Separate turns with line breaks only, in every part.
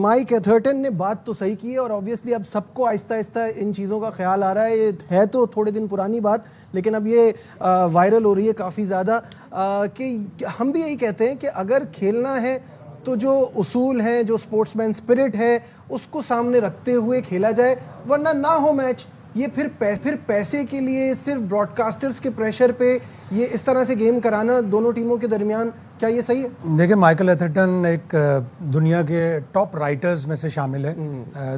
Mic Atherton ने बात तो सही की है और ऑब्वियसली अब सबको आहिस्ता आहिस्ता इन चीज़ों का ख्याल आ रहा है। ये है तो थोड़े दिन पुरानी बात, लेकिन अब ये वायरल हो रही है काफ़ी ज़्यादा कि हम भी यही कहते हैं कि अगर खेलना है तो जो उसूल हैं, जो स्पोर्ट्समैन स्पिरिट है, उसको सामने रखते हुए खेला जाए, वरना ना हो मैच। ये फिर पैसे के लिए सिर्फ ब्रॉडकास्टर्स के प्रेशर पे ये इस तरह से गेम कराना दोनों टीमों के दरमियान, क्या ये सही है?
देखिए, माइकल एथर्टन एक दुनिया के टॉप राइटर्स में से शामिल है।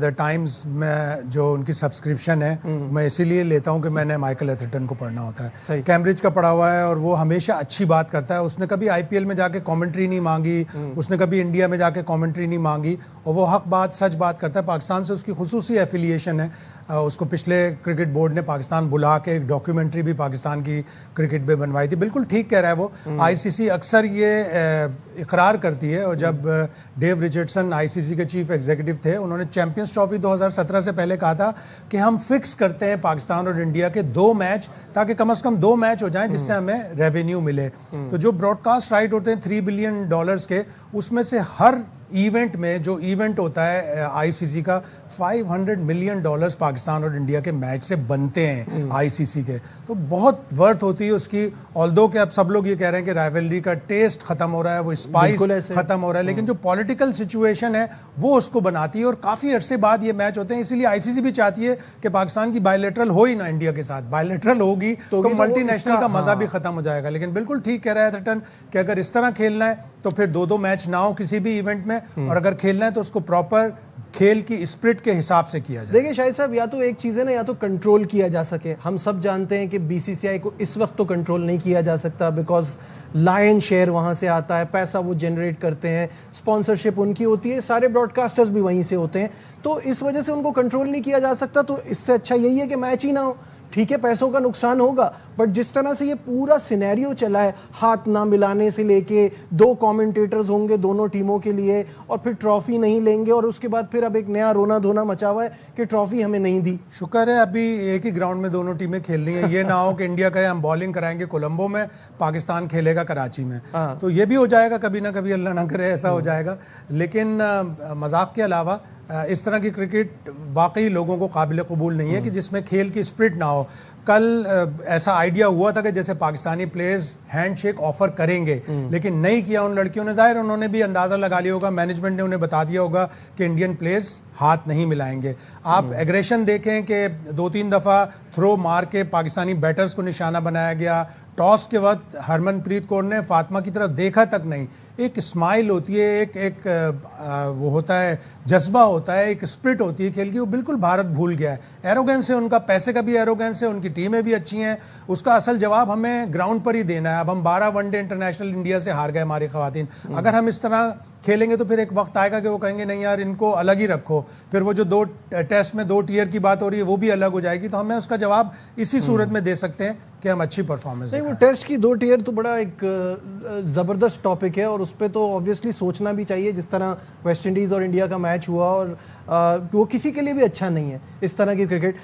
द टाइम्स में जो उनकी सब्सक्रिप्शन है, मैं इसीलिए लेता हूं कि मैंने माइकल एथर्टन को पढ़ना होता है। कैम्ब्रिज का पढ़ा हुआ है और वो हमेशा अच्छी बात करता है। उसने कभी आईपीएल में जाके कमेंट्री नहीं मांगी, उसने कभी इंडिया में जाके कमेंट्री नहीं मांगी, और वो हक बात सच बात करता है। पाकिस्तान से उसकी खुसूसी एफिलिएशन है। उसको पिछले क्रिकेट बोर्ड ने पाकिस्तान बुला के एक डॉक्यूमेंट्री भी पाकिस्तान की क्रिकेट पे बनवाई थी। बिल्कुल ठीक कह रहा है वो। आईसीसी अक्सर ये इकरार करती है, और जब डेव रिचर्डसन आईसीसी के चीफ एग्जीक्यूटिव थे, उन्होंने चैंपियंस ट्रॉफी 2017 से पहले कहा था कि हम फिक्स करते हैं पाकिस्तान और इंडिया के 2 मैच, ताकि कम से कम 2 मैच हो जाएं जिससे हमें रेवेन्यू मिले। तो जो ब्रॉडकास्ट राइट होते हैं $3 बिलियन के, उसमें से हर इवेंट में जो इवेंट होता है आईसीसी का, $500 मिलियन पाकिस्तान और इंडिया के मैच से बनते हैं आईसीसी के। तो बहुत वर्थ होती है उसकी। ऑल्दो कि अब सब लोग ये कह रहे हैं कि राइवलरी का टेस्ट खत्म हो रहा है, वो स्पाइस खत्म हो रहा है, लेकिन जो पॉलिटिकल सिचुएशन है वो उसको बनाती है, और काफी अरसे बाद ये मैच होते हैं। इसीलिए आईसीसी भी चाहती है कि पाकिस्तान की बायलैटरल हो ही ना इंडिया के साथ। बायलैटरल होगी तो मल्टीनेशनल का मजा भी खत्म हो जाएगा। लेकिन बिल्कुल ठीक कह रहा है एथर्टन कि अगर इस तरह खेलना है तो फिर 2-2 मैच ना हो किसी भी इवेंट में, और अगर खेलना है तो उसको प्रॉपर खेल की स्पिरिट के हिसाब से किया जाए।
देखिए शाहिद साहब, या तो एक चीज़ है ना, या तो कंट्रोल किया जा सके। हम सब जानते हैं कि बीसीसीआई को इस वक्त तो कंट्रोल नहीं किया जा सकता, बिकॉज लायन शेयर वहाँ से आता है, पैसा वो जनरेट करते हैं, स्पॉन्सरशिप उनकी होती है, सारे ब्रॉडकास्टर्स भी वहीं से होते हैं, तो इस वजह से उनको कंट्रोल नहीं किया जा सकता। तो इससे अच्छा यही है कि मैच ही ना हो। ठीक है, पैसों का नुकसान होगा, बट जिस तरह से ये पूरा सिनेरियो चला है, हाथ ना मिलाने से लेके 2 कमेंटेटर्स होंगे दोनों टीमों के लिए, और फिर ट्रॉफी नहीं लेंगे, और उसके बाद फिर अब एक नया रोना धोना मचा हुआ है कि ट्रॉफी हमें नहीं दी।
शुक्र है अभी एक ही ग्राउंड में दोनों टीमें खेल रही हैं। ये ना हो कि इंडिया का हम बॉलिंग कराएंगे कोलंबो में, पाकिस्तान खेलेगा कराची में। तो ये भी हो जाएगा कभी ना कभी, अल्लाह ना करे ऐसा हो जाएगा। लेकिन मजाक के अलावा इस तरह की क्रिकेट वाकई लोगों को काबिल कबूल नहीं है कि जिसमें खेल की स्पिरिट ना हो। कल ऐसा आइडिया हुआ था कि जैसे पाकिस्तानी प्लेयर्स हैंडशेक ऑफर करेंगे, लेकिन नहीं किया उन लड़कियों ने। जाहिर उन्होंने भी अंदाज़ा लगा लिया होगा, मैनेजमेंट ने उन्हें बता दिया होगा कि इंडियन प्लेयर्स हाथ नहीं मिलाएंगे। आप एग्रेशन देखें कि 2-3 दफ़ा थ्रो मार के पाकिस्तानी बैटर्स को निशाना बनाया गया। टॉस के वक्त हरमनप्रीत कौर ने फातिमा की तरफ देखा तक नहीं। एक स्माइल होती है, एक वो होता है, जज्बा होता है, एक स्पिरिट होती है खेल की, वो बिल्कुल भारत भूल गया है। एरोगेंस है उनका, पैसे का भी एरोगेंस है, उनकी टीमें भी अच्छी हैं। उसका असल जवाब हमें ग्राउंड पर ही देना है। अब हम 12 वनडे इंटरनेशनल इंडिया से हार गए हमारी खवातीन। अगर हम इस तरह खेलेंगे तो फिर एक वक्त आएगा कि वो कहेंगे नहीं यार, इनको अलग ही रखो। फिर वो जो 2 टेस्ट में 2 टियर की बात हो रही है वो भी अलग हो जाएगी। तो हमें उसका जवाब इसी सूरत में दे सकते हैं कि हम अच्छी परफॉर्मेंस
नहीं। वो टेस्ट की 2 टियर तो बड़ा एक ज़बरदस्त टॉपिक है, और उस पर तो ऑब्वियसली सोचना भी चाहिए। जिस तरह वेस्ट इंडीज़ और इंडिया का मैच हुआ, और वो किसी के लिए भी अच्छा नहीं है इस तरह की क्रिकेट।